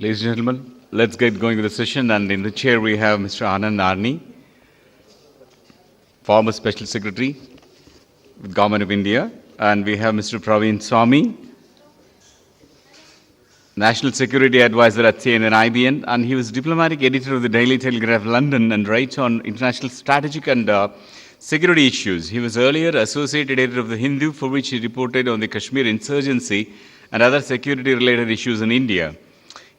Ladies and gentlemen, let's get going with the session. And in the chair we have Mr. Anand Arni, former Special Secretary with Government of India. And we have Mr. Praveen Swamy, National Security Advisor at CNN IBN. And he was diplomatic editor of the Daily Telegraph London and writes on international strategic and security issues. He was earlier associate editor of The Hindu, for which he reported on the Kashmir insurgency and other security-related issues in India.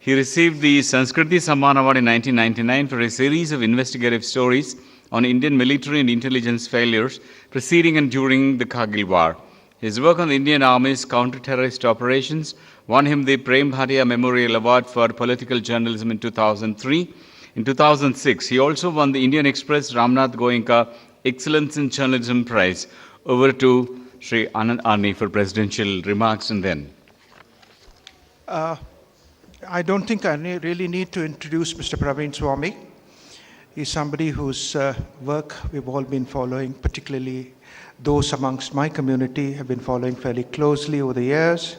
He received the Sanskriti Samman Award in 1999 for a series of investigative stories on Indian military and intelligence failures preceding and during the Kargil War. His work on the Indian Army's counter-terrorist operations won him the Prem Bhatia Memorial Award for Political Journalism in 2003. In 2006, he also won the Indian Express Ramnath Goenka Excellence in Journalism Prize. Over to Sri Anand Arni for presidential remarks and then. I don't think I really need to introduce Mr. Praveen Swamy. He's somebody whose work we've all been following, particularly those amongst my community have been following fairly closely over the years.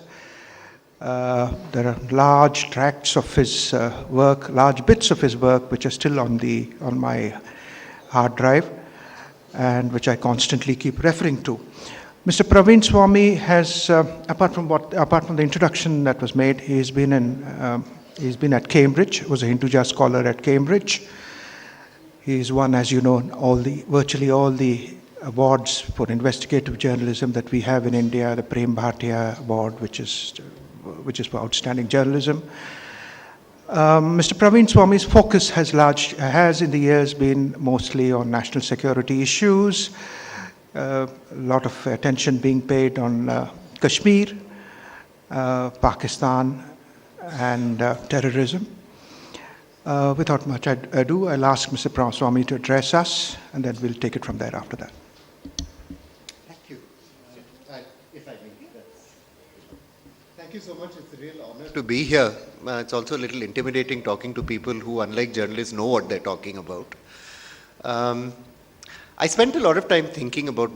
There are large tracts of his work, large bits of his work, which are still on my hard drive, and which I constantly keep referring to. Mr. Praveen Swamy has, apart from the introduction that was made, he's been at Cambridge. He was a Hinduja scholar at Cambridge. He's won, as you know, virtually all the awards for investigative journalism that we have in India. The Prem Bhatia Award, which is for outstanding journalism. Mr. Praveen Swamy's focus has in the years been mostly on national security issues. A lot of attention being paid on Kashmir, Pakistan, and terrorism. Without much ado, I'll ask Mr. Swamy to address us, and then we'll take it from there after that. Thank you. If I may. Thank you so much. It's a real honor to be here. It's also a little intimidating talking to people who, unlike journalists, know what they're talking about. I spent a lot of time thinking about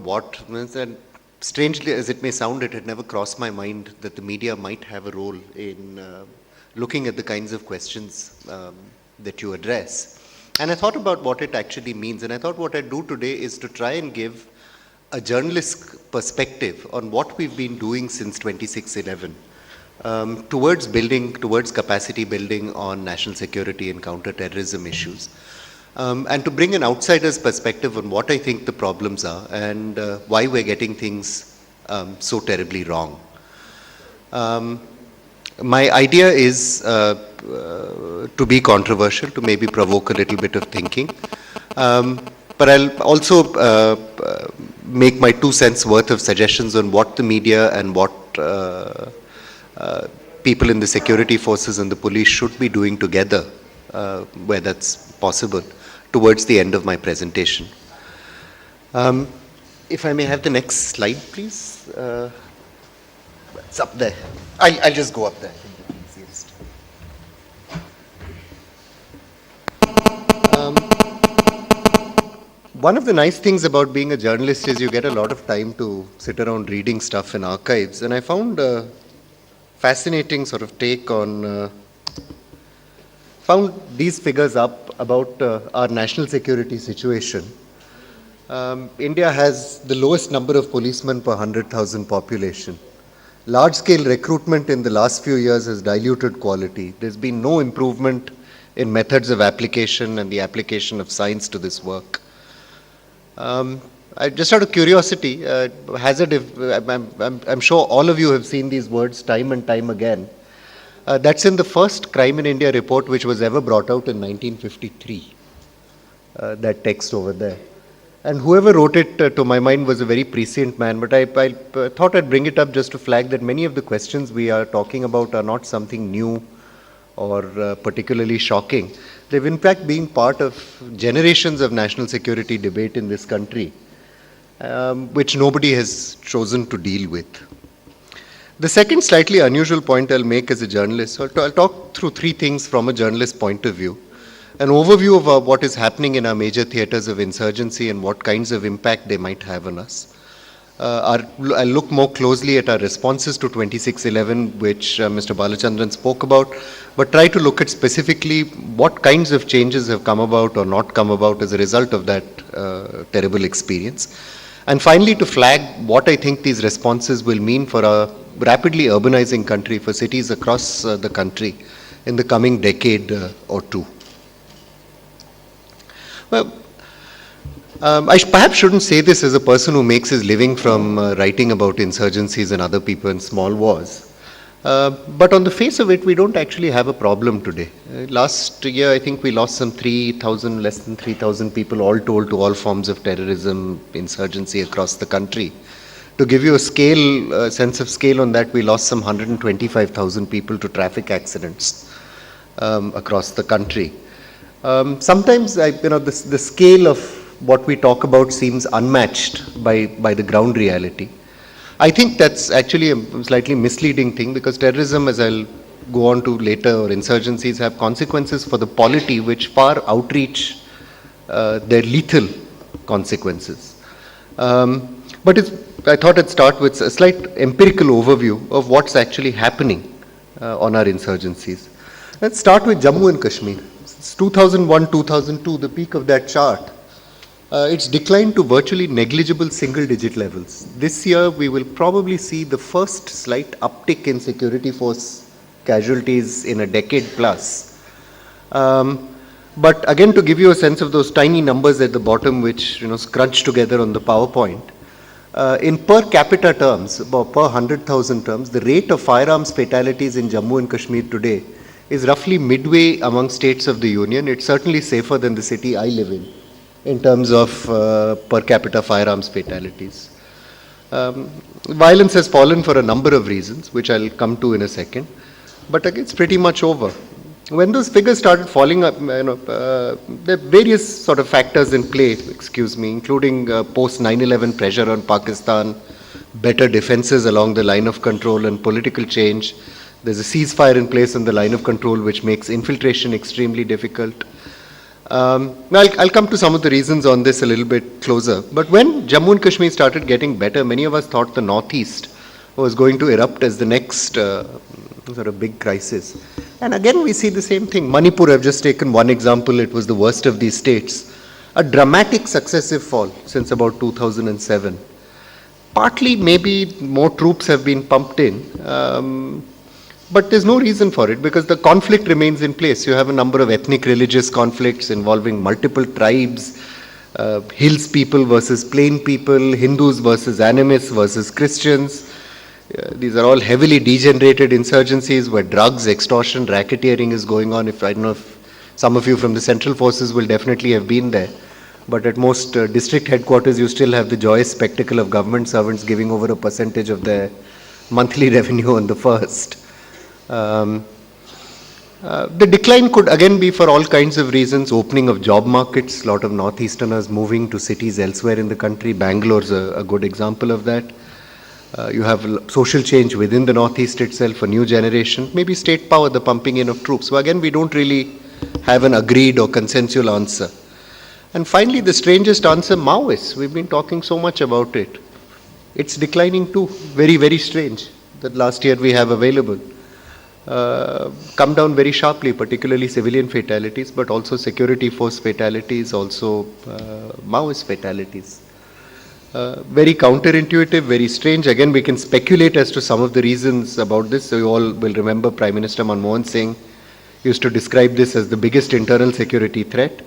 and strangely as it may sound, it had never crossed my mind that the media might have a role in looking at the kinds of questions that you address. And I thought about what it actually means, and I thought what I'd do today is to try and give a journalist perspective on what we've been doing since 26/11 towards capacity building on national security and counter-terrorism issues. And to bring an outsider's perspective on what I think the problems are and why we're getting things so terribly wrong. My idea is to be controversial, to maybe provoke a little bit of thinking. But I'll also make my 2 cents worth of suggestions on what the media and what people in the security forces and the police should be doing together, where that's possible, towards the end of my presentation. If I may have the next slide, please. It's up there. I'll just go up there. Easiest. One of the nice things about being a journalist is you get a lot of time to sit around reading stuff in archives, and I found a fascinating sort of take on found these figures up about our national security situation. India has the lowest number of policemen per 100,000 population. Large-scale recruitment in the last few years has diluted quality. There's been no improvement in methods of application and the application of science to this work. Just out of curiosity, I'm sure all of you have seen these words time and time again. That's in the first Crime in India report, which was ever brought out in 1953, that text over there. And whoever wrote it, to my mind, was a very prescient man. But I thought I'd bring it up just to flag that many of the questions we are talking about are not something new or particularly shocking. They've in fact been part of generations of national security debate in this country, which nobody has chosen to deal with. The second slightly unusual point I'll make as a journalist, I'll talk through 3 things from a journalist point of view. An overview of what is happening in our major theatres of insurgency and what kinds of impact they might have on us. I'll look more closely at our responses to 2611, which Mr. Balachandran spoke about, but try to look at specifically what kinds of changes have come about or not come about as a result of that terrible experience. And finally, to flag what I think these responses will mean for a rapidly urbanizing country, for cities across the country in the coming decade or two. Well, I perhaps shouldn't say this as a person who makes his living from writing about insurgencies and other people in small wars. But on the face of it, we don't actually have a problem today. Last year, I think we lost some 3,000, less than 3,000 people all told to all forms of terrorism, insurgency across the country. To give you a scale, sense of scale on that, we lost some 125,000 people to traffic accidents across the country. Sometimes, the scale of what we talk about seems unmatched by the ground reality. I think that's actually a slightly misleading thing, because terrorism, as I'll go on to later, or insurgencies have consequences for the polity which far outreach their lethal consequences. But I thought I'd start with a slight empirical overview of what's actually happening on our insurgencies. Let's start with Jammu and Kashmir. Since 2001-2002, the peak of that chart, it's declined to virtually negligible single-digit levels. This year, we will probably see the first slight uptick in security force casualties in a decade plus. But again, to give you a sense of those tiny numbers at the bottom, which scrunched together on the PowerPoint, in per capita terms, about per 100,000 terms, the rate of firearms fatalities in Jammu and Kashmir today is roughly midway among states of the Union. It's certainly safer than the city I live in terms of per capita firearms fatalities. Violence has fallen for a number of reasons, which I'll come to in a second, but it's pretty much over. When those figures started falling up, there are various sort of factors in play, including post 9/11 pressure on Pakistan, better defenses along the line of control, and political change. There's a ceasefire in place on the line of control, which makes infiltration extremely difficult. I'll come to some of the reasons on this a little bit closer. But when Jammu and Kashmir started getting better, many of us thought the Northeast was going to erupt as the next sort of big crisis. And again, we see the same thing. Manipur, I've just taken one example. It was the worst of these states. A dramatic successive fall since about 2007. Partly, maybe more troops have been pumped in. But there's no reason for it, because the conflict remains in place. You have a number of ethnic religious conflicts involving multiple tribes, hills people versus plain people, Hindus versus animists versus Christians. These are all heavily degenerated insurgencies where drugs, extortion, racketeering is going on. I don't know if some of you from the central forces will definitely have been there. But at most district headquarters, you still have the joyous spectacle of government servants giving over a percentage of their monthly revenue on the first. The decline could again be for all kinds of reasons. Opening of job markets, a lot of Northeasterners moving to cities elsewhere in the country. Bangalore's a good example of that. You have social change within the Northeast itself, a new generation, maybe state power, the pumping in of troops. So again, we don't really have an agreed or consensual answer. And finally, the strangest answer, Maoists. We've been talking so much about it. It's declining too. Very, very strange that last year we have available. Come down very sharply, particularly civilian fatalities, but also security force fatalities, also Maoist fatalities. Very counterintuitive, very strange. Again, we can speculate as to some of the reasons about this. So you all will remember Prime Minister Manmohan Singh used to describe this as the biggest internal security threat.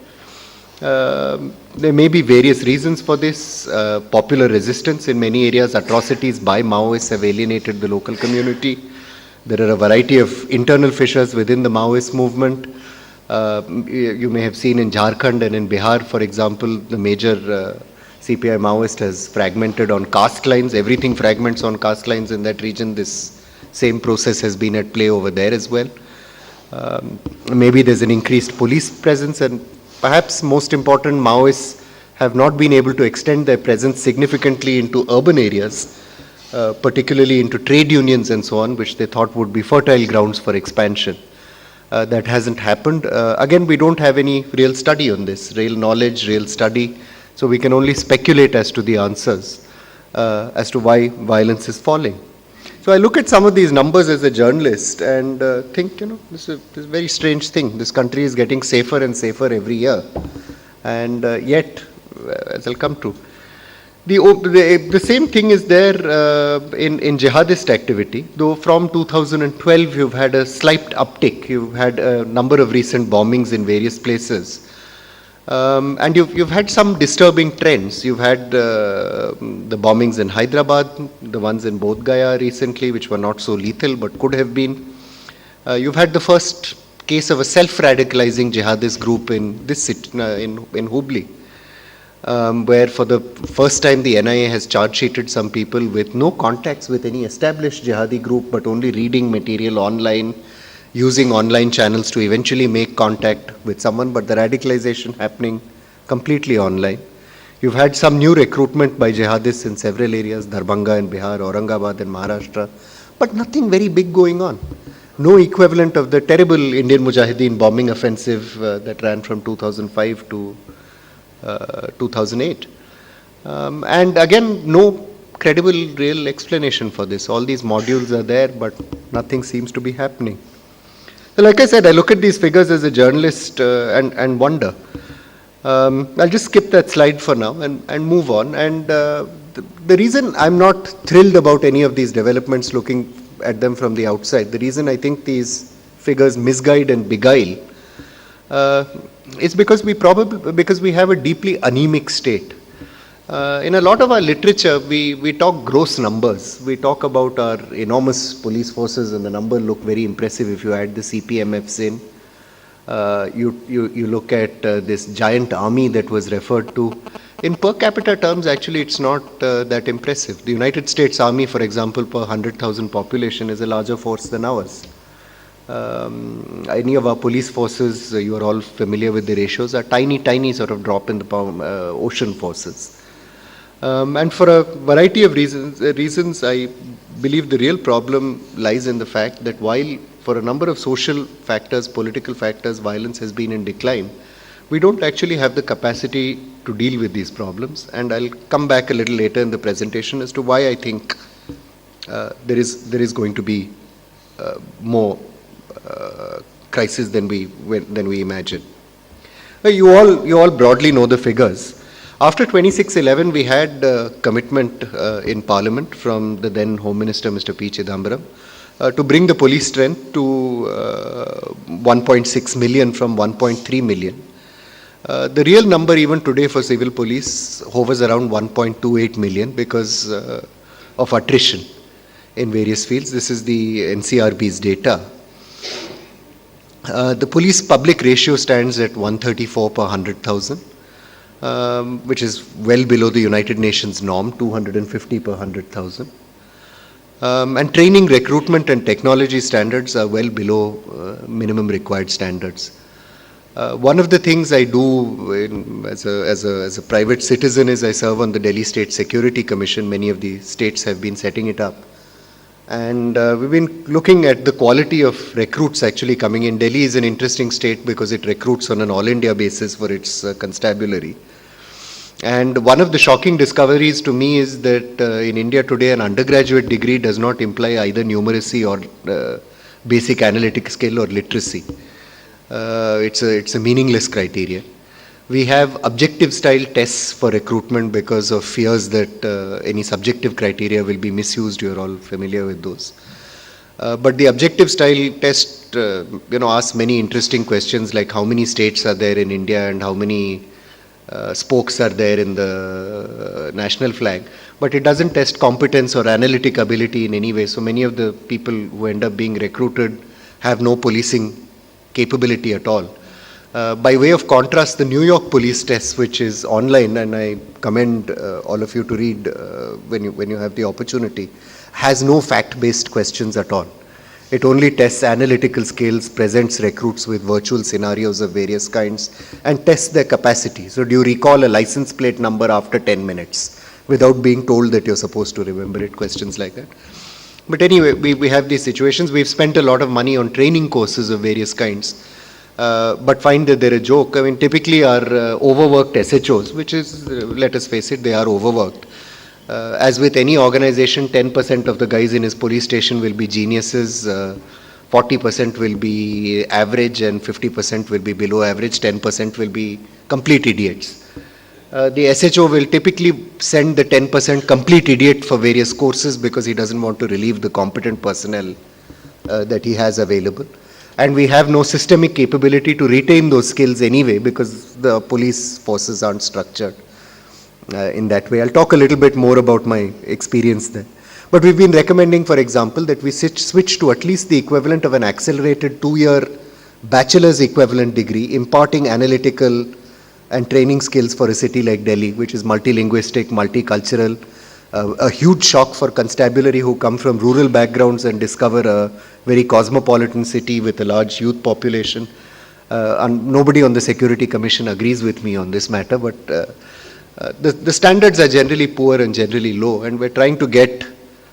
There may be various reasons for this. Popular resistance in many areas, atrocities by Maoists have alienated the local community. There are a variety of internal fissures within the Maoist movement. You may have seen in Jharkhand and in Bihar, for example, the major CPI Maoist has fragmented on caste lines. Everything fragments on caste lines in that region. This same process has been at play over there as well. Maybe there's an increased police presence, and perhaps most important, Maoists have not been able to extend their presence significantly into urban areas, particularly into trade unions and so on, which they thought would be fertile grounds for expansion. That hasn't happened. Again, we don't have any real study on this, real knowledge, real study, so we can only speculate as to the answers. as to why violence is falling. So I look at some of these numbers as a journalist and think, this is a very strange thing. This country is getting safer and safer every year. And yet, as I'll come to, the same thing is there in jihadist activity, though from 2012 you've had a slight uptick. You've had a number of recent bombings in various places. And you've had some disturbing trends. You've had the bombings in Hyderabad, the ones in Bodh Gaya recently, which were not so lethal but could have been. You've had the first case of a self-radicalizing jihadist group in this city, in Hubli, where for the first time the NIA has charge-sheeted some people with no contacts with any established jihadi group, but only reading material online, using online channels to eventually make contact with someone, but the radicalization happening completely online. You've had some new recruitment by jihadists in several areas, Darbhanga in Bihar, Aurangabad in Maharashtra, but nothing very big going on. No equivalent of the terrible Indian Mujahideen bombing offensive that ran from 2005 to 2008. And again, no credible, real explanation for this. All these modules are there, but nothing seems to be happening. So like I said, I look at these figures as a journalist and wonder. I'll just skip that slide for now and move on. And the reason I'm not thrilled about any of these developments looking at them from the outside, the reason I think these figures misguide and beguile is because we have a deeply anemic state. In a lot of our literature, we talk gross numbers. We talk about our enormous police forces, and the number look very impressive if you add the CPMFs in. You look at this giant army that was referred to. In per capita terms, actually, it's not that impressive. The United States Army, for example, per 100,000 population is a larger force than ours. Any of our police forces, you are all familiar with the ratios, are tiny sort of drop in the ocean forces. And for a variety of reasons, I believe the real problem lies in the fact that while for a number of social factors, political factors, violence has been in decline, we don't actually have the capacity to deal with these problems. And I'll come back a little later in the presentation as to why I think there is going to be more crisis than we imagine. You all broadly know the figures. After 2611, we had commitment in Parliament from the then Home Minister, Mr. P. Chidambaram, to bring the police strength to 1.6 million from 1.3 million. The real number even today for civil police hovers around 1.28 million because of attrition in various fields. This is the NCRB's data. The police public ratio stands at 134 per 100,000. Which is well below the United Nations norm, 250 per 100,000. And training, recruitment and technology standards are well below minimum required standards. One of the things I do as a private citizen is I serve on the Delhi State Security Commission. Many of the states have been setting it up. And we've been looking at the quality of recruits actually coming in. Delhi is an interesting state because it recruits on an all-India basis for its constabulary. And one of the shocking discoveries to me is that in India today, an undergraduate degree does not imply either numeracy or basic analytic skill or literacy. It's a meaningless criteria. We have objective style tests for recruitment because of fears that any subjective criteria will be misused. You're all familiar with those. But the objective style test, asks many interesting questions like how many states are there in India and how many spokes are there in the national flag. But it doesn't test competence or analytic ability in any way. So many of the people who end up being recruited have no policing capability at all. By way of contrast, the New York police test, which is online, and I commend all of you to read when you have the opportunity, has no fact-based questions at all. It only tests analytical skills, presents recruits with virtual scenarios of various kinds, and tests their capacity. So do you recall a license plate number after 10 minutes without being told that you're supposed to remember it, questions like that. But anyway, we have these situations. We've spent a lot of money on training courses of various kinds. But find that they're a joke. I mean, typically our overworked SHOs, which is, let us face it, they are overworked. As with any organization, 10% of the guys in his police station will be geniuses, 40% will be average, and 50% will be below average, 10% will be complete idiots. The SHO will typically send the 10% complete idiot for various courses because he doesn't want to relieve the competent personnel that he has available. And we have no systemic capability to retain those skills anyway because the police forces aren't structured in that way. I'll talk a little bit more about my experience there. But we've been recommending, for example, that we switch to at least the equivalent of an accelerated 2-year bachelor's equivalent degree, imparting analytical and training skills for a city like Delhi, which is multilinguistic, multicultural, a huge shock for constabulary who come from rural backgrounds and discover a very cosmopolitan city with a large youth population. And nobody on the Security Commission agrees with me on this matter, but the standards are generally poor and generally low, and we're trying to get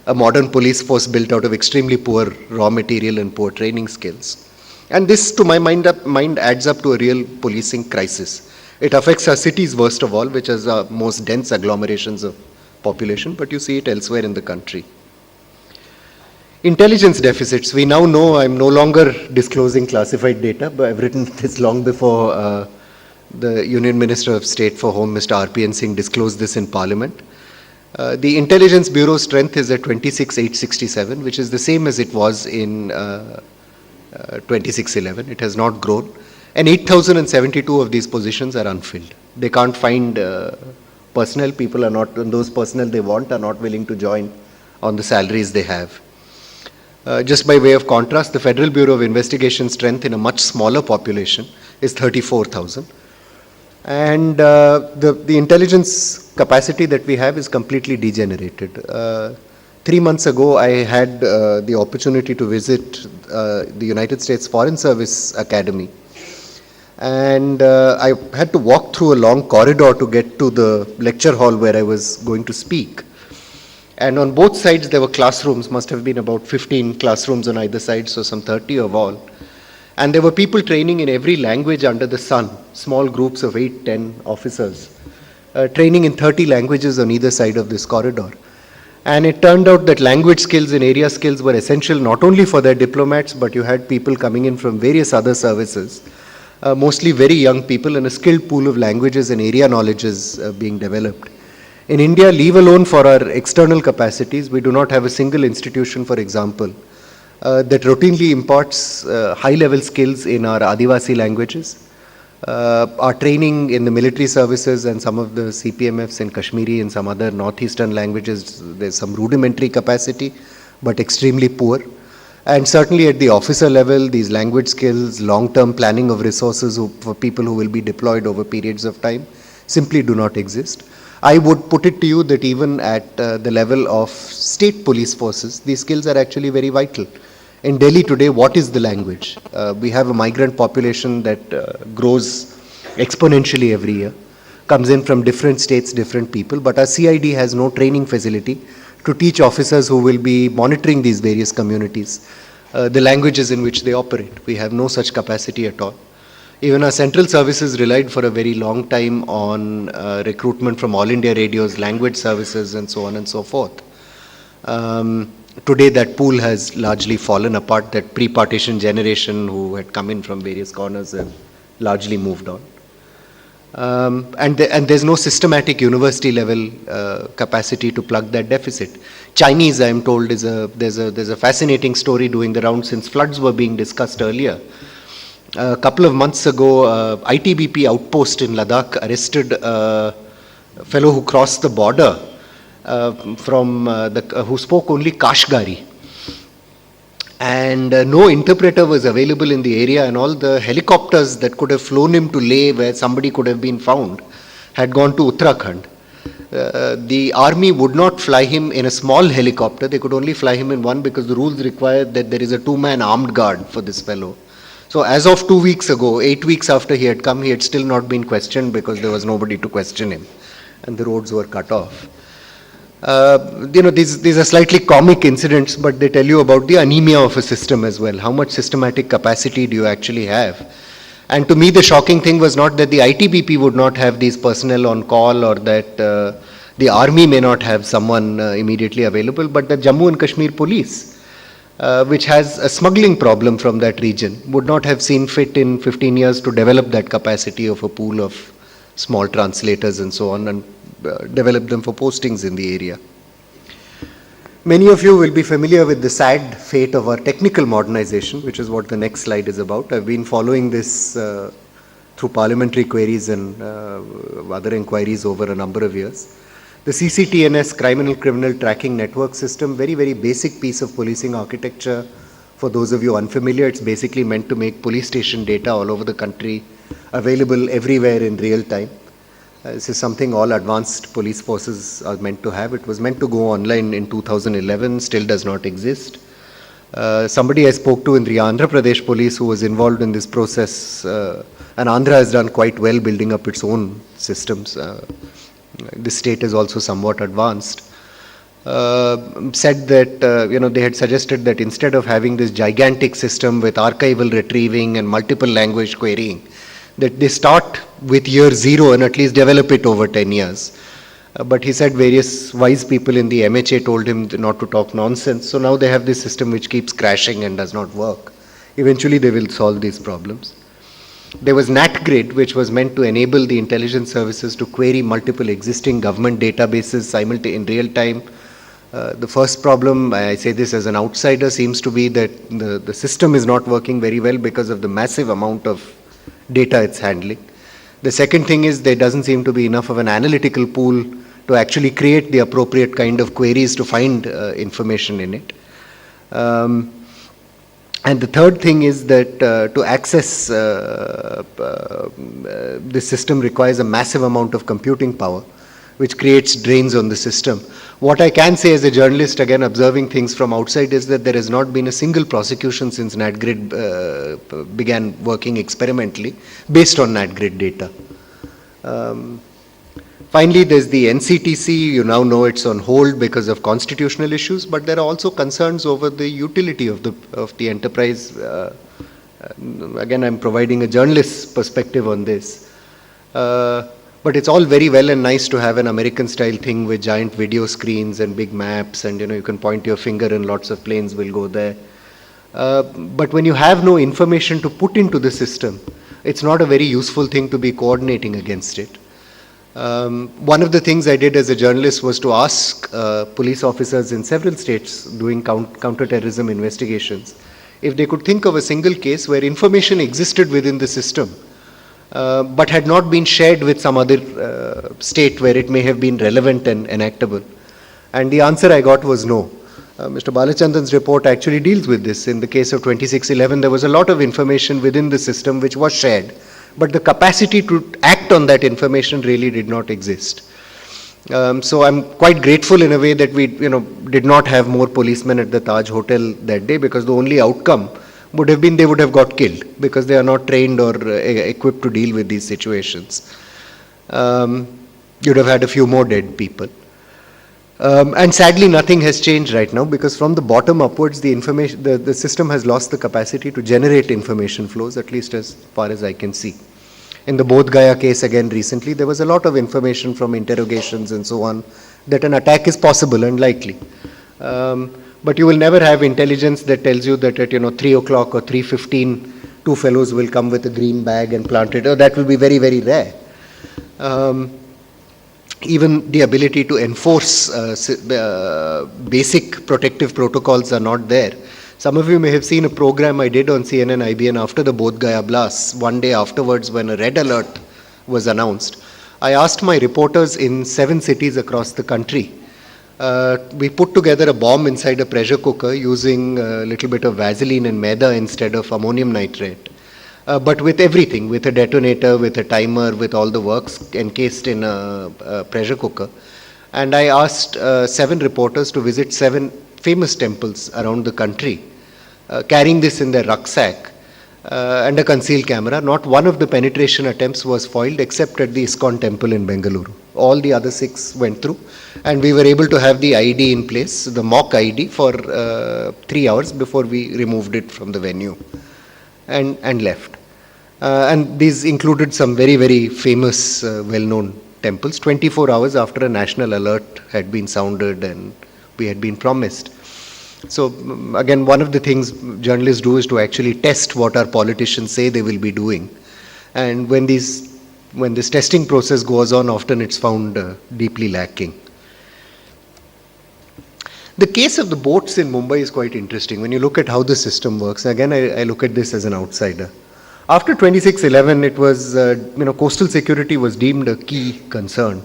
a modern police force built out of extremely poor raw material and poor training skills. And this, to my mind, adds up to a real policing crisis. It affects our cities worst of all, which is our most dense agglomerations of population, but you see it elsewhere in the country. Intelligence deficits. We now know I'm no longer disclosing classified data, but I've written this long before the Union Minister of State for Home, Mr. RPN Singh, disclosed this in Parliament. The Intelligence Bureau strength is at 26,867, which is the same as it was in 2611. It has not grown. And 8,072 of these positions are unfilled. They can't find personnel. People are not, and those personnel they want are not willing to join on the salaries they have. Just by way of contrast, the Federal Bureau of Investigation strength in a much smaller population is 34,000. And the intelligence capacity that we have is completely degenerated. 3 months ago, I had the opportunity to visit the United States Foreign Service Academy. And I had to walk through a long corridor to get to the lecture hall where I was going to speak. And on both sides there were classrooms, must have been about 15 classrooms on either side, so some 30 of all. And there were people training in every language under the sun, small groups of 8, 10 officers, training in 30 languages on either side of this corridor. And it turned out that language skills and area skills were essential not only for their diplomats, but you had people coming in from various other services. Mostly very young people, and a skilled pool of languages and area knowledges being developed. In India, leave alone for our external capacities, we do not have a single institution, for example, that routinely imparts high-level skills in our Adivasi languages. Our training in the military services and some of the CPMFs in Kashmiri and some other northeastern languages, there's some rudimentary capacity, but extremely poor. And certainly at the officer level, these language skills, long-term planning of resources for people who will be deployed over periods of time simply do not exist. I would put it to you that even at the level of state police forces, these skills are actually very vital. In Delhi today, what is the language? We have a migrant population that grows exponentially every year, comes in from different states, different people, but our CID has no training facility to teach officers who will be monitoring these various communities the languages in which they operate. We have no such capacity at all. Even our central services relied for a very long time on recruitment from All India Radio's language services and so on and so forth. Today that pool has largely fallen apart. That pre-partition generation who had come in from various corners have largely moved on. And there's no systematic university level capacity to plug that deficit. Chinese, I am told, there's a fascinating story doing the round since floods were being discussed earlier. A couple of months ago, ITBP outpost in Ladakh arrested a fellow who crossed the border who spoke only Kashgari. And no interpreter was available in the area, and all the helicopters that could have flown him to Leh, where somebody could have been found, had gone to Uttarakhand. The army would not fly him in a small helicopter. They could only fly him in one because the rules required that there is a 2-man armed guard for this fellow. So as of 2 weeks ago, 8 weeks after he had come, he had still not been questioned because there was nobody to question him, and the roads were cut off. These are slightly comic incidents, but they tell you about the anemia of a system as well. How much systematic capacity do you actually have? And to me, the shocking thing was not that the ITBP would not have these personnel on call, or that The army may not have someone immediately available, but the Jammu and Kashmir police, which has a smuggling problem from that region, would not have seen fit in 15 years to develop that capacity of a pool of small translators and so on, and develop them for postings in the area. Many of you will be familiar with the sad fate of our technical modernization, which is what the next slide is about. I've been following this through parliamentary queries and other inquiries over a number of years. The CCTNS, Criminal Tracking Network System, very, very basic piece of policing architecture. For those of you unfamiliar, it's basically meant to make police station data all over the country available everywhere in real time. This is something all advanced police forces are meant to have. It was meant to go online in 2011, still does not exist. Somebody I spoke to in the Andhra Pradesh police who was involved in this process, and Andhra has done quite well building up its own systems. This state is also somewhat advanced. Said that they had suggested that instead of having this gigantic system with archival retrieving and multiple language querying, that they start with year 0 and at least develop it over 10 years. But he said various wise people in the MHA told him not to talk nonsense. So now they have this system which keeps crashing and does not work. Eventually they will solve these problems. There was NatGrid, which was meant to enable the intelligence services to query multiple existing government databases in real time. The first problem, I say this as an outsider, seems to be that the system is not working very well because of the massive amount of data it's handling. The second thing is there doesn't seem to be enough of an analytical pool to actually create the appropriate kind of queries to find information in it. And the third thing is that to access this system requires a massive amount of computing power, which creates drains on the system. What I can say as a journalist, again observing things from outside, is that there has not been a single prosecution since NatGrid began working experimentally based on NatGrid data. Finally, there's the NCTC. You now know it's on hold because of constitutional issues, but there are also concerns over the utility of the enterprise. Again, I'm providing a journalist's perspective on this. But it's all very well and nice to have an American-style thing with giant video screens and big maps, and you can point your finger and lots of planes will go there. But when you have no information to put into the system, it's not a very useful thing to be coordinating against it. One of the things I did as a journalist was to ask police officers in several states doing counterterrorism investigations if they could think of a single case where information existed within the system but had not been shared with some other state where it may have been relevant and enactable. And the answer I got was no. Mr. Balachandran's report actually deals with this. In the case of 2611, there was a lot of information within the system which was shared, but the capacity to act on that information really did not exist. So I'm quite grateful in a way that we did not have more policemen at the Taj Hotel that day, because the only outcome would have been they would have got killed because they are not trained or equipped to deal with these situations. You'd have had a few more dead people. And sadly, nothing has changed right now, because from the bottom upwards, the system has lost the capacity to generate information flows, at least as far as I can see. In the Bodh Gaya case again recently, there was a lot of information from interrogations and so on that an attack is possible and likely. But you will never have intelligence that tells you that at 3 o'clock or 3:15, two fellows will come with a green bag and plant it. That will be very, very rare. Even the ability to enforce basic protective protocols are not there. Some of you may have seen a program I did on CNN IBN after the Bodh Gaya blasts. One day afterwards, when a red alert was announced, I asked my reporters in 7 cities across the country. We put together a bomb inside a pressure cooker using a little bit of Vaseline and maida instead of ammonium nitrate. But with everything, with a detonator, with a timer, with all the works encased in a pressure cooker. And I asked 7 reporters to visit 7 famous temples around the country, carrying this in their rucksack and a concealed camera. Not one of the penetration attempts was foiled except at the ISKCON temple in Bengaluru. All the other 6 went through, and we were able to have the ID in place, the mock ID, for 3 hours before we removed it from the venue and left. And these included some very, very famous, well-known temples 24 hours after a national alert had been sounded and we had been promised. So again, one of the things journalists do is to actually test what our politicians say they will be doing. And when this testing process goes on, often it's found deeply lacking. The case of the boats in Mumbai is quite interesting. When you look at how the system works, again, I look at this as an outsider. After 26/11, it was, coastal security was deemed a key concern.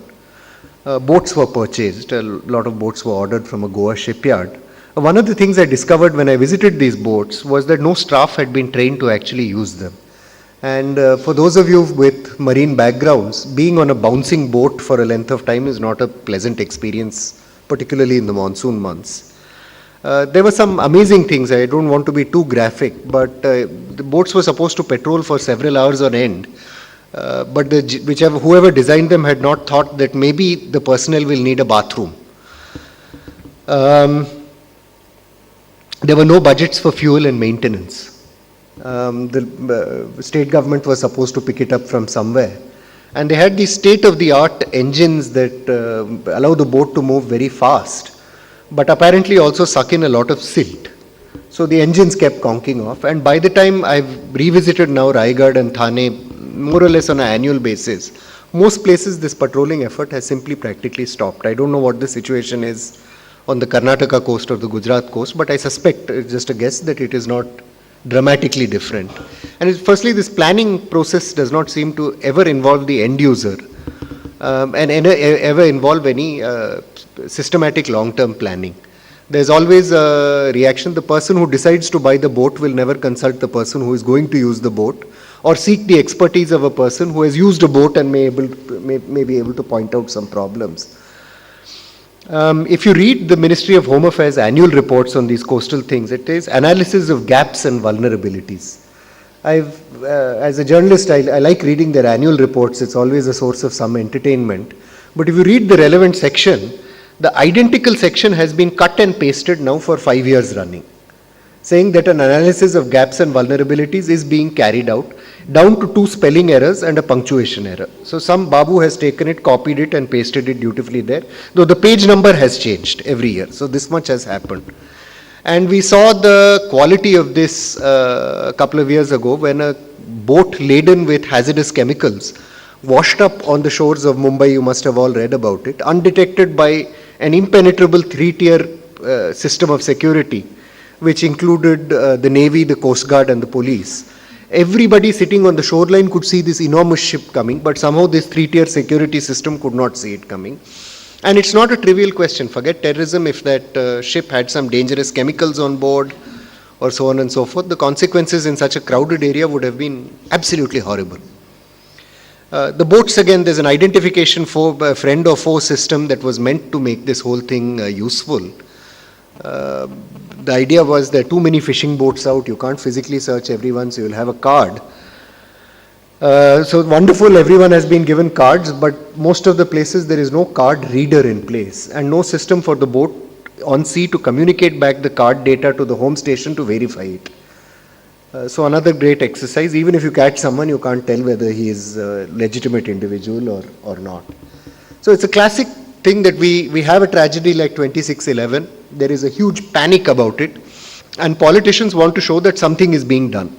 Boats were purchased. A lot of boats were ordered from a Goa shipyard. One of the things I discovered when I visited these boats was that no staff had been trained to actually use them. And for those of you with marine backgrounds, being on a bouncing boat for a length of time is not a pleasant experience, particularly in the monsoon months. There were some amazing things. I don't want to be too graphic, but the boats were supposed to patrol for several hours on end. But whoever designed them had not thought that maybe the personnel will need a bathroom. There were no budgets for fuel and maintenance. The state government was supposed to pick it up from somewhere. And they had these state-of-the-art engines that allow the boat to move very fast, but apparently also suck in a lot of silt. So the engines kept conking off. And by the time I've revisited now Raigad and Thane, more or less on an annual basis, most places this patrolling effort has simply practically stopped. I don't know what the situation is on the Karnataka coast or the Gujarat coast, but I suspect, it's just a guess, that it is not dramatically different. And firstly, this planning process does not seem to ever involve the end user and ever involve any systematic long-term planning. There's always a reaction. The person who decides to buy the boat will never consult the person who is going to use the boat or seek the expertise of a person who has used a boat and may be able to point out some problems. If you read the Ministry of Home Affairs annual reports on these coastal things, it is analysis of gaps and vulnerabilities. As a journalist, I like reading their annual reports. It's always a source of some entertainment. But if you read the relevant section, the identical section has been cut and pasted now for 5 years running, saying that an analysis of gaps and vulnerabilities is being carried out, down to 2 spelling errors and a punctuation error. So some Babu has taken it, copied it and pasted it dutifully there, though the page number has changed every year. So this much has happened. And we saw the quality of this a couple of years ago when a boat laden with hazardous chemicals washed up on the shores of Mumbai. You must have all read about it, undetected by an impenetrable 3-tier system of security, which included the Navy, the Coast Guard and the police. Everybody sitting on the shoreline could see this enormous ship coming, but somehow this 3-tier security system could not see it coming. And it's not a trivial question. Forget terrorism. If that ship had some dangerous chemicals on board or so on and so forth, the consequences in such a crowded area would have been absolutely horrible. The boats, again, there's an identification for a friend or foe system that was meant to make this whole thing useful. The idea was there are too many fishing boats out, you can't physically search everyone, so you'll have a card. So wonderful, everyone has been given cards, but most of the places there is no card reader in place and no system for the boat on sea to communicate back the card data to the home station to verify it. So another great exercise. Even if you catch someone, you can't tell whether he is a legitimate individual or not. So it's a classic thing that we have a tragedy like 26/11. There is a huge panic about it, and politicians want to show that something is being done.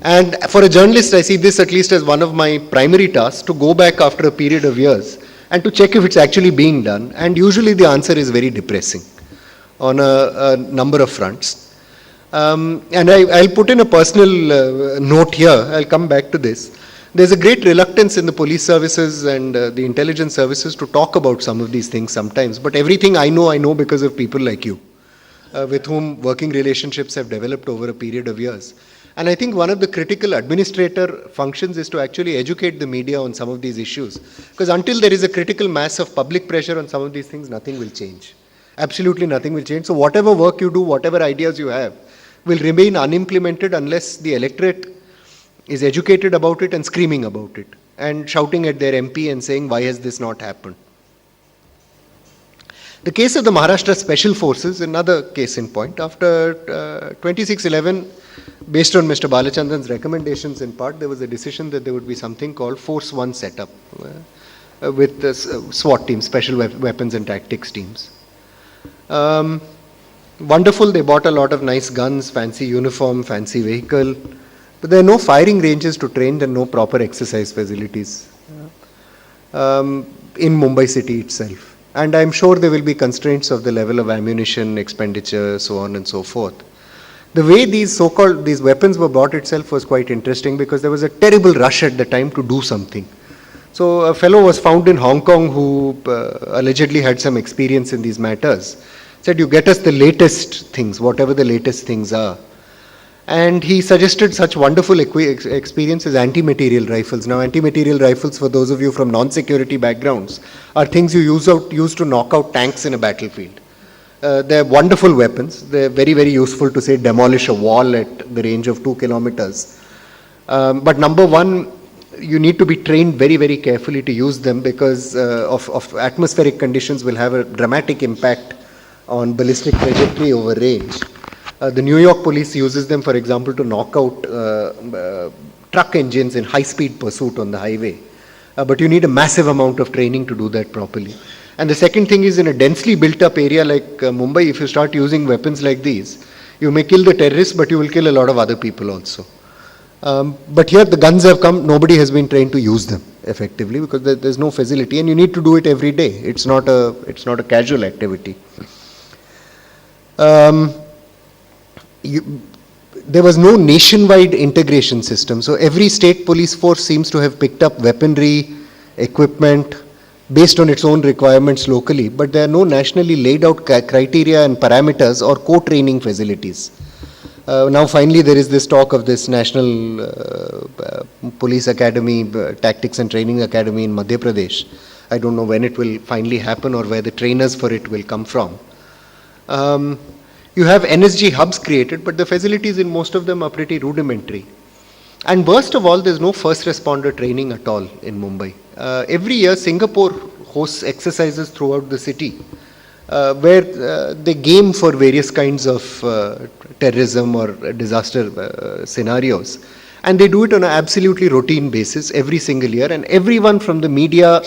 And for a journalist, I see this at least as one of my primary tasks, to go back after a period of years and to check if it's actually being done. And usually the answer is very depressing on a number of fronts. And I'll put in a personal note here. I'll come back to this. There's a great reluctance in the police services and the intelligence services to talk about some of these things sometimes. But everything I know because of people like you, with whom working relationships have developed over a period of years. And I think one of the critical administrator functions is to actually educate the media on some of these issues. Because until there is a critical mass of public pressure on some of these things, nothing will change. Absolutely nothing will change. So whatever work you do, whatever ideas you have, will remain unimplemented unless the electorate is educated about it and screaming about it and shouting at their MP and saying, why has this not happened? The case of the Maharashtra Special Forces, another case in point. After 26/11, based on Mr. Balachandran's recommendations in part, there was a decision that there would be something called Force 1 setup. with the SWAT teams, Special Weapons and Tactics teams. Wonderful, they bought a lot of nice guns, fancy uniform, fancy vehicle, but there are no firing ranges to train and no proper exercise facilities in Mumbai city itself. And I'm sure there will be constraints of the level of ammunition, expenditure, so on and so forth. The way these these weapons were bought itself was quite interesting because there was a terrible rush at the time to do something. So a fellow was found in Hong Kong who allegedly had some experience in these matters. Said, you get us the latest things, whatever the latest things are. And he suggested such wonderful experience as anti-material rifles. Now, anti-material rifles, for those of you from non-security backgrounds, are things you use to knock out tanks in a battlefield. They're wonderful weapons. They're very, very useful to, say, demolish a wall at the range of 2 kilometers. But number one, you need to be trained very, very carefully to use them because of atmospheric conditions will have a dramatic impact on ballistic trajectory over range. The New York police uses them, for example, to knock out truck engines in high-speed pursuit on the highway. But you need a massive amount of training to do that properly. And the second thing is, in a densely built-up area like Mumbai, if you start using weapons like these, you may kill the terrorists, but you will kill a lot of other people also. But here the guns have come, nobody has been trained to use them effectively because there's no facility and you need to do it every day. It's not a casual activity. There was no nationwide integration system. So every state police force seems to have picked up weaponry, equipment, based on its own requirements locally, but there are no nationally laid out criteria and parameters or co-training facilities. Now finally there is this talk of this National Police Academy, Tactics and Training Academy in Madhya Pradesh. I don't know when it will finally happen or where the trainers for it will come from. You have NSG hubs created, but the facilities in most of them are pretty rudimentary. And worst of all, there's no first responder training at all in Mumbai. Every year, Singapore hosts exercises throughout the city where they game for various kinds of terrorism or disaster scenarios. And they do it on an absolutely routine basis every single year. And everyone from the media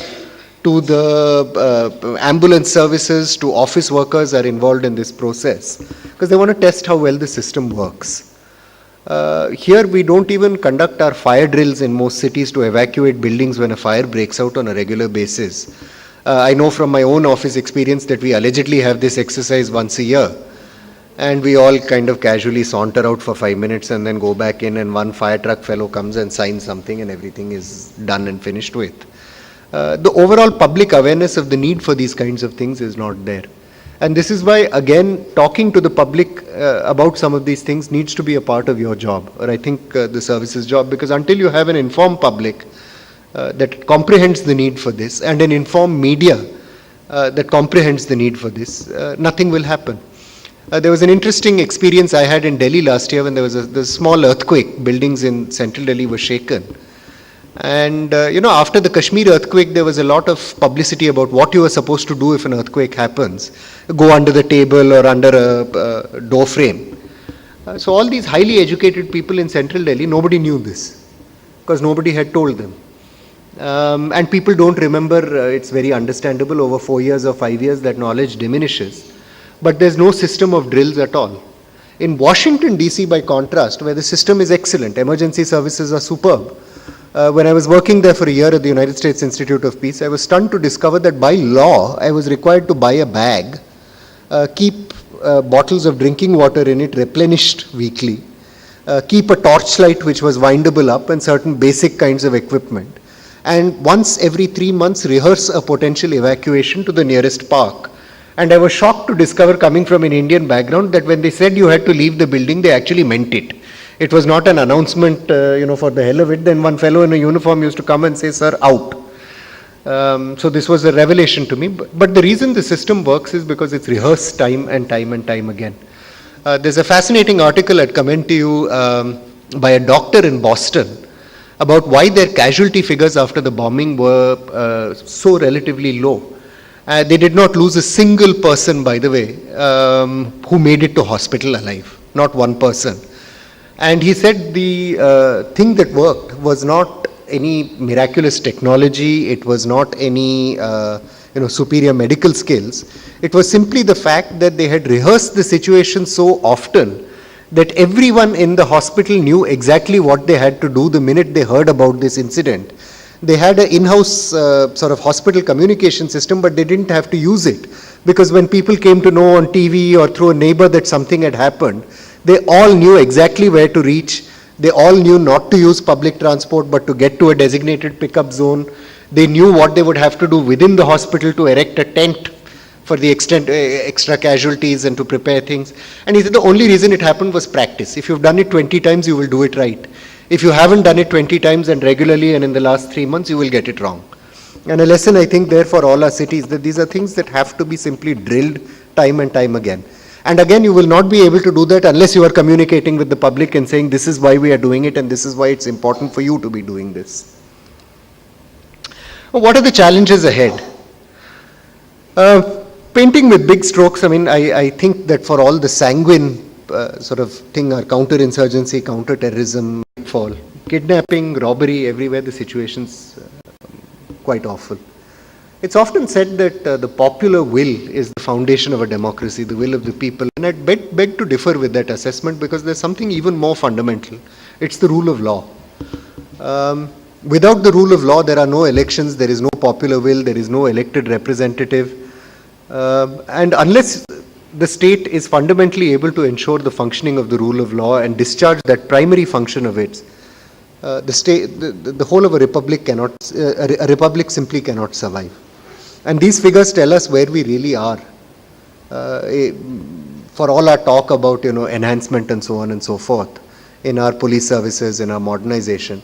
to the ambulance services to office workers are involved in this process because they want to test how well the system works. Here we don't even conduct our fire drills in most cities to evacuate buildings when a fire breaks out on a regular basis. I know from my own office experience that we allegedly have this exercise once a year and we all kind of casually saunter out for 5 minutes and then go back in and one fire truck fellow comes and signs something and everything is done and finished with. The overall public awareness of the need for these kinds of things is not there. And this is why, again, talking to the public about some of these things needs to be a part of your job, or I think the service's job, because until you have an informed public that comprehends the need for this and an informed media that comprehends the need for this, nothing will happen. There was an interesting experience I had in Delhi last year when there was a small earthquake. Buildings in central Delhi were shaken. And, after the Kashmir earthquake, there was a lot of publicity about what you are supposed to do if an earthquake happens. Go under the table or under a door frame. So all these highly educated people in central Delhi, nobody knew this because nobody had told them. And people don't remember, it's very understandable, over 4 years or 5 years that knowledge diminishes. But there's no system of drills at all. In Washington DC, by contrast, where the system is excellent, emergency services are superb. When I was working there for a year at the United States Institute of Peace, I was stunned to discover that by law, I was required to buy a bag, keep bottles of drinking water in it replenished weekly, keep a torchlight which was windable up and certain basic kinds of equipment. And once every 3 months, rehearse a potential evacuation to the nearest park. And I was shocked to discover, coming from an Indian background, that when they said you had to leave the building, they actually meant it. It was not an announcement, for the hell of it. Then one fellow in a uniform used to come and say, "Sir, out." So this was a revelation to me. But the reason the system works is because it's rehearsed time and time again. There's a fascinating article I'd commend to you by a doctor in Boston about why their casualty figures after the bombing were so relatively low. They did not lose a single person, by the way, who made it to hospital alive. Not one person. And he said the thing that worked was not any miraculous technology, it was not any superior medical skills. It was simply the fact that they had rehearsed the situation so often that everyone in the hospital knew exactly what they had to do the minute they heard about this incident. They had an in-house sort of hospital communication system, but they didn't have to use it, because when people came to know on TV or through a neighbor that something had happened, they all knew exactly where to reach. They all knew not to use public transport, but to get to a designated pickup zone. They knew what they would have to do within the hospital to erect a tent for the extra casualties and to prepare things. And he said the only reason it happened was practice. If you've done it 20 times, you will do it right. If you haven't done it 20 times and regularly and in the last 3 months, you will get it wrong. And a lesson, I think, there for all our cities, that these are things that have to be simply drilled time and time again. And again, you will not be able to do that unless you are communicating with the public and saying, this is why we are doing it and this is why it's important for you to be doing this. What are the challenges ahead? Painting with big strokes, I think that for all the sanguine sort of thing, our counter-insurgency, counter-terrorism, fall, kidnapping, robbery, everywhere the situation's quite awful. It's often said that the popular will is the foundation of a democracy, the will of the people. And I'd beg to differ with that assessment, because there's something even more fundamental. It's the rule of law. Without the rule of law, there are no elections, there is no popular will, there is no elected representative. And unless the state is fundamentally able to ensure the functioning of the rule of law and discharge that primary function of its, the whole of a republic a republic simply cannot survive. And these figures tell us where we really are. For all our talk about enhancement and so on and so forth in our police services, in our modernization,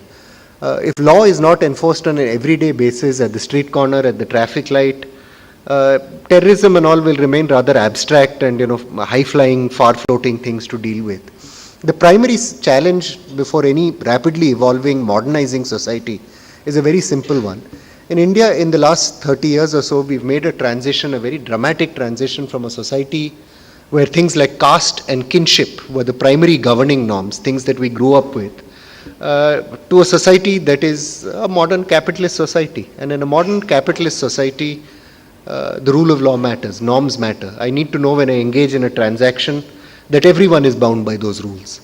if law is not enforced on an everyday basis at the street corner, at the traffic light, terrorism and all will remain rather abstract and high-flying, far-floating things to deal with. The primary challenge before any rapidly evolving, modernizing society is a very simple one. In India, in the last 30 years or so, we've made a transition, a very dramatic transition, from a society where things like caste and kinship were the primary governing norms, things that we grew up with, to a society that is a modern capitalist society. And in a modern capitalist society, the rule of law matters, norms matter. I need to know when I engage in a transaction that everyone is bound by those rules.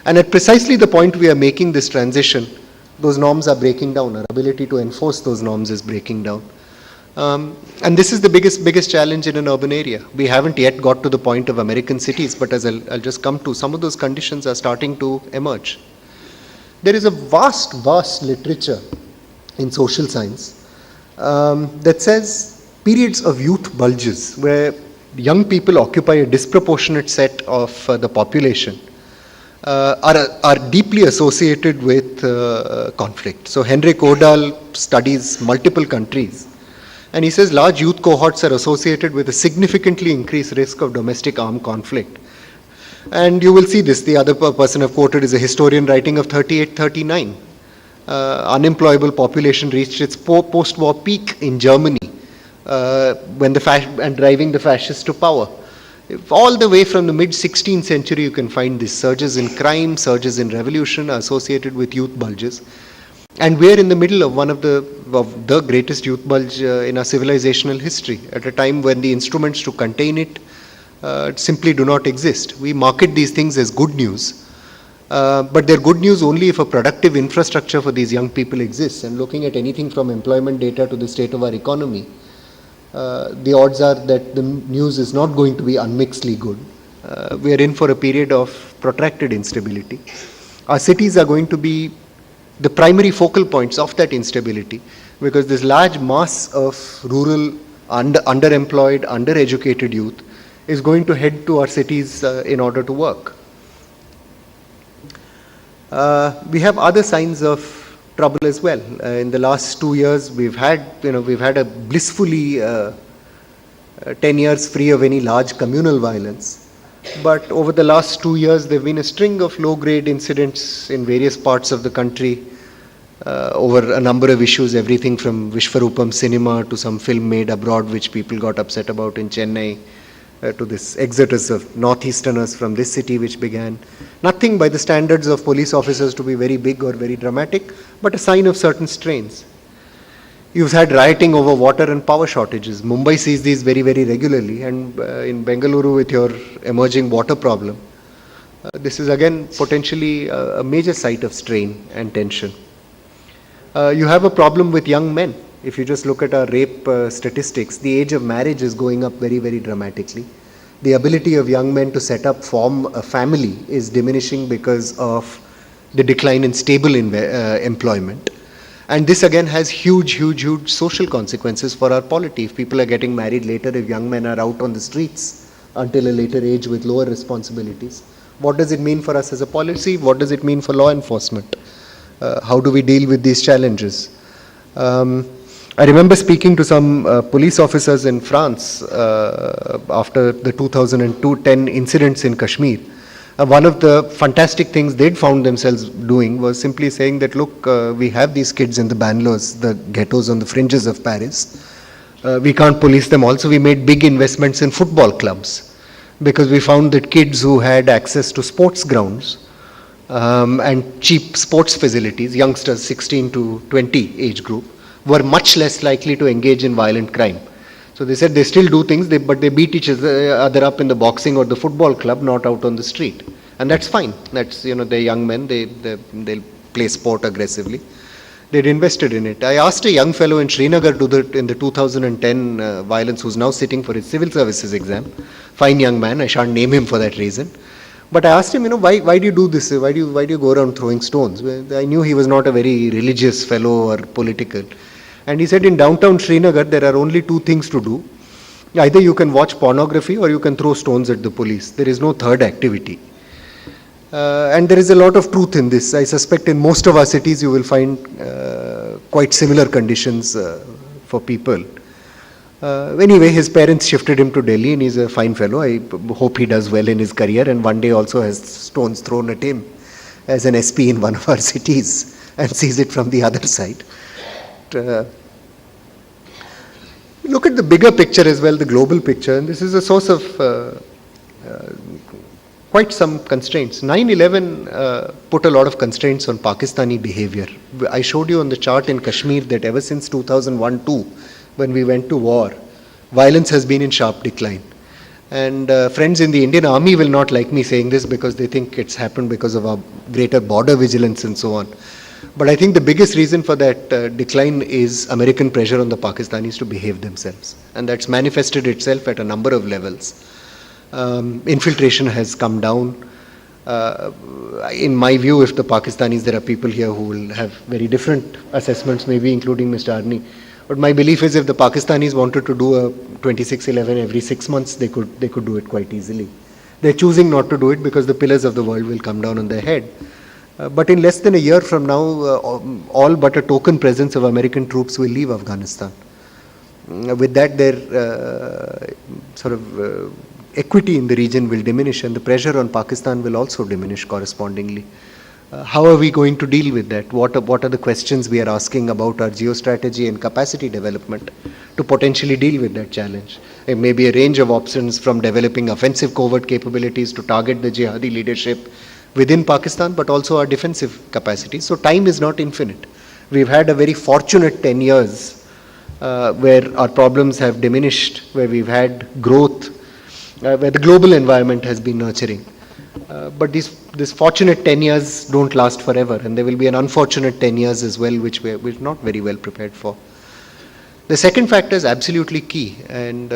And at precisely the point we are making this transition, those norms are breaking down. Our ability to enforce those norms is breaking down. And this is the biggest challenge in an urban area. We haven't yet got to the point of American cities, but as I'll just come to, some of those conditions are starting to emerge. There is a vast literature in social science that says periods of youth bulges, where young people occupy a disproportionate set of the population, are deeply associated with conflict. So Henrik Odal studies multiple countries, and he says large youth cohorts are associated with a significantly increased risk of domestic armed conflict. And you will see this. The other person I've quoted is a historian writing of 38-39. Unemployable population reached its post-war peak in Germany when and driving the fascists to power. All the way from the mid-16th century, you can find these surges in crime, surges in revolution associated with youth bulges. And we're in the middle of one of the greatest youth bulge in our civilizational history, at a time when the instruments to contain it simply do not exist. We market these things as good news, but they're good news only if a productive infrastructure for these young people exists. And looking at anything from employment data to the state of our economy, the odds are that the news is not going to be unmixedly good. We are in for a period of protracted instability. Our cities are going to be the primary focal points of that instability, because this large mass of rural, underemployed, undereducated youth is going to head to our cities in order to work. We have other signs of trouble as well. In the last 2 years, we've had a blissfully 10 years free of any large communal violence. But over the last 2 years, there have been a string of low-grade incidents in various parts of the country over a number of issues, everything from Vishwarupam cinema to some film made abroad which people got upset about in Chennai, to this exodus of northeasterners from this city which began. Nothing by the standards of police officers to be very big or very dramatic, but a sign of certain strains. You've had rioting over water and power shortages. Mumbai sees these very, very regularly, and in Bengaluru with your emerging water problem, this is again potentially a major site of strain and tension. You have a problem with young men. If you just look at our rape statistics, the age of marriage is going up very, very dramatically. The ability of young men to set up, form a family is diminishing because of the decline in stable employment. And this again has huge, huge, huge social consequences for our polity. If people are getting married later, if young men are out on the streets until a later age with lower responsibilities, what does it mean for us as a policy? What does it mean for law enforcement? How do we deal with these challenges? I remember speaking to some police officers in France after the 2002-10 incidents in Kashmir. One of the fantastic things they'd found themselves doing was simply saying that, look, we have these kids in the banlieues, the ghettos on the fringes of Paris. We can't police them all, so we made big investments in football clubs because we found that kids who had access to sports grounds and cheap sports facilities, youngsters 16 to 20 age group, were much less likely to engage in violent crime. So they said they still do things, but they beat each other up in the boxing or the football club, not out on the street. And that's fine. That's, they're young men, they'll play sport aggressively. They'd invested in it. I asked a young fellow in Srinagar in the 2010 violence who's now sitting for his civil services exam. Fine young man, I shan't name him for that reason. But I asked him, why do you do this? Why do you go around throwing stones? I knew he was not a very religious fellow or political. And he said in downtown Srinagar, there are only two things to do. Either you can watch pornography or you can throw stones at the police. There is no third activity. And there is a lot of truth in this. I suspect in most of our cities you will find quite similar conditions for people. Anyway, his parents shifted him to Delhi and he's a fine fellow. I hope he does well in his career and one day also has stones thrown at him as an SP in one of our cities and sees it from the other side. Look at the bigger picture as well, the global picture, and this is a source of quite some constraints. 9/11 put a lot of constraints on Pakistani behavior. I showed you on the chart in Kashmir that ever since 2001-2, when we went to war, violence has been in sharp decline. And friends in the Indian Army will not like me saying this because they think it's happened because of our greater border vigilance and so on. But I think the biggest reason for that decline is American pressure on the Pakistanis to behave themselves. And that's manifested itself at a number of levels. Infiltration has come down. In my view, if the Pakistanis, there are people here who will have very different assessments, maybe including Mr. Arni. But my belief is if the Pakistanis wanted to do a 26/11 every 6 months, they could do it quite easily. They're choosing not to do it because the pillars of the world will come down on their head. But in less than a year from now, all but a token presence of American troops will leave Afghanistan. With that, their equity in the region will diminish and the pressure on Pakistan will also diminish correspondingly. How are we going to deal with that? What are the questions we are asking about our geostrategy and capacity development to potentially deal with that challenge? There may be a range of options from developing offensive covert capabilities to target the jihadi leadership within Pakistan, but also our defensive capacity. So time is not infinite. We've had a very fortunate 10 years where our problems have diminished, where we've had growth, where the global environment has been nurturing. But this fortunate 10 years don't last forever, and there will be an unfortunate 10 years as well, which we're not very well prepared for. The second factor is absolutely key, and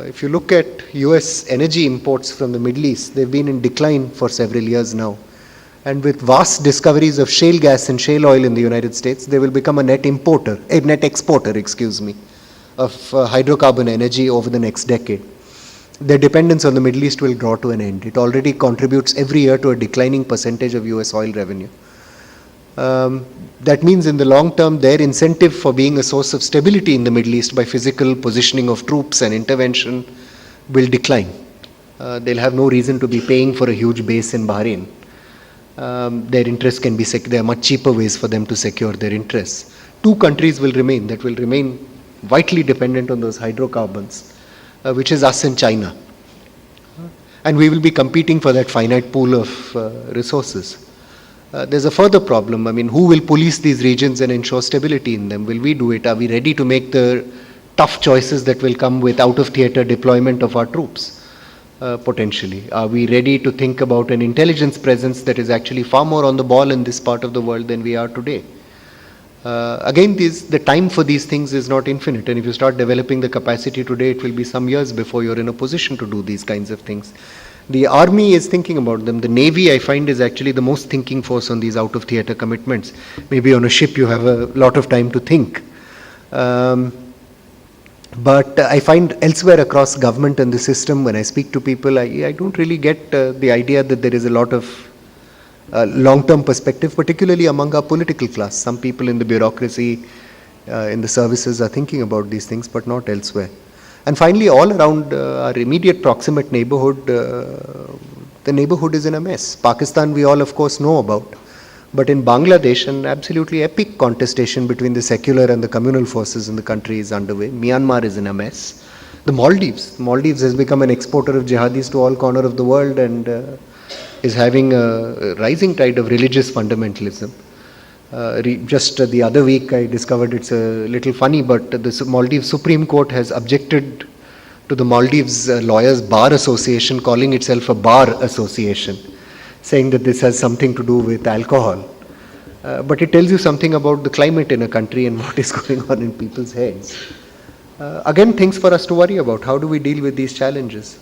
if you look at US energy imports from the Middle East, they've been in decline for several years now. And with vast discoveries of shale gas and shale oil in the United States, they will become a net exporter, of hydrocarbon energy over the next decade. Their dependence on the Middle East will draw to an end. It already contributes every year to a declining percentage of US oil revenue. That means in the long term, their incentive for being a source of stability in the Middle East by physical positioning of troops and intervention will decline. They'll have no reason to be paying for a huge base in Bahrain. Their interests can be there are much cheaper ways for them to secure their interests. Two countries will remain that will remain vitally dependent on those hydrocarbons, which is us and China. And we will be competing for that finite pool of resources. There's a further problem. I mean, who will police these regions and ensure stability in them? Will we do it? Are we ready to make the tough choices that will come with out-of-theater deployment of our troops, potentially? Are we ready to think about an intelligence presence that is actually far more on the ball in this part of the world than we are today? Again, the time for these things is not infinite, and if you start developing the capacity today, it will be some years before you're in a position to do these kinds of things. The army is thinking about them. The navy, I find, is actually the most thinking force on these out-of-theater commitments. Maybe on a ship you have a lot of time to think. But I find elsewhere across government and the system, when I speak to people, I don't really get the idea that there is a lot of long-term perspective, particularly among our political class. Some people in the bureaucracy, in the services are thinking about these things, but not elsewhere. And finally, all around our immediate proximate neighborhood, the neighborhood is in a mess. Pakistan, we all of course know about. But in Bangladesh, an absolutely epic contestation between the secular and the communal forces in the country is underway. Myanmar is in a mess. The Maldives has become an exporter of jihadis to all corners of the world and is having a rising tide of religious fundamentalism. Just the other week I discovered, it's a little funny, but the Maldives Supreme Court has objected to the Maldives Lawyers Bar Association calling itself a bar association, saying that this has something to do with alcohol. But it tells you something about the climate in a country and what is going on in people's heads. Again, things for us to worry about. How do we deal with these challenges?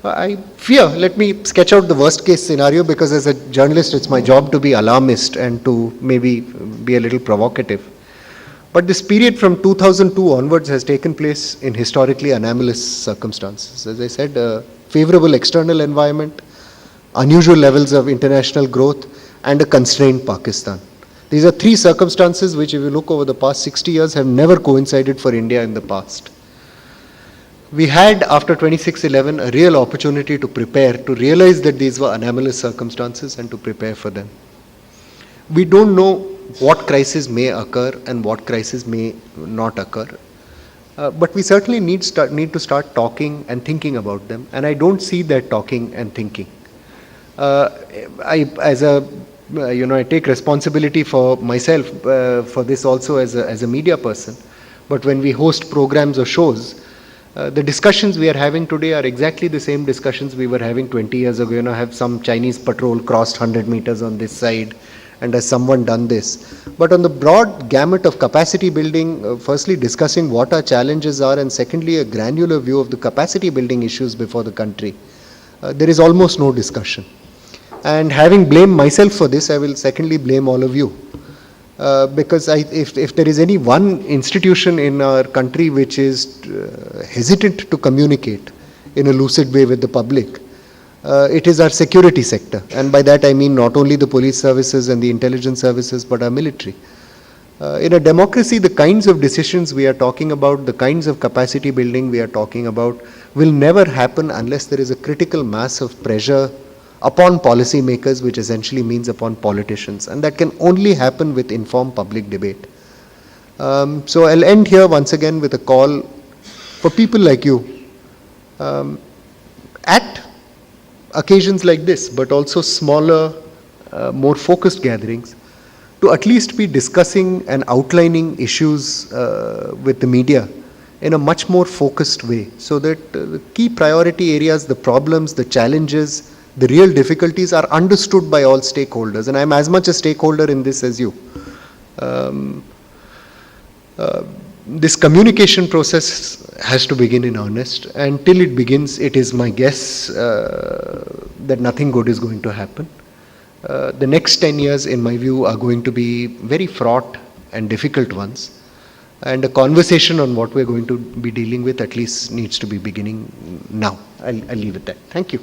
I fear, let me sketch out the worst case scenario, because as a journalist it's my job to be alarmist and to maybe be a little provocative. But this period from 2002 onwards has taken place in historically anomalous circumstances. As I said, a favorable external environment, unusual levels of international growth, and a constrained Pakistan. These are three circumstances which, if you look over the past 60 years, have never coincided for India in the past. We had, after 26/11, a real opportunity to prepare, to realize that these were anomalous circumstances and to prepare for them. We don't know what crisis may occur and what crisis may not occur. But we certainly need to start talking and thinking about them, and I don't see that talking and thinking. I take responsibility for myself for this also as a media person. But when we host programs or shows, the discussions we are having today are exactly the same discussions we were having 20 years ago. Have some Chinese patrol crossed 100 meters on this side, and has someone done this? But on the broad gamut of capacity building, firstly discussing what our challenges are, and secondly a granular view of the capacity building issues before the country, there is almost no discussion. And having blamed myself for this, I will secondly blame all of you. Because if there is any one institution in our country which is hesitant to communicate in a lucid way with the public, it is our security sector. And by that I mean not only the police services and the intelligence services, but our military. In a democracy, the kinds of decisions we are talking about, the kinds of capacity building we are talking about, will never happen unless there is a critical mass of pressure upon policymakers, which essentially means upon politicians, and that can only happen with informed public debate. So I'll end here once again with a call for people like you, at occasions like this, but also smaller, more focused gatherings, to at least be discussing and outlining issues with the media in a much more focused way, so that the key priority areas, the problems, the challenges, the real difficulties are understood by all stakeholders, and I'm as much a stakeholder in this as you. This communication process has to begin in earnest, and till it begins, it is my guess that nothing good is going to happen. The next 10 years, in my view, are going to be very fraught and difficult ones, and a conversation on what we're going to be dealing with at least needs to be beginning now. I'll leave it there. Thank you.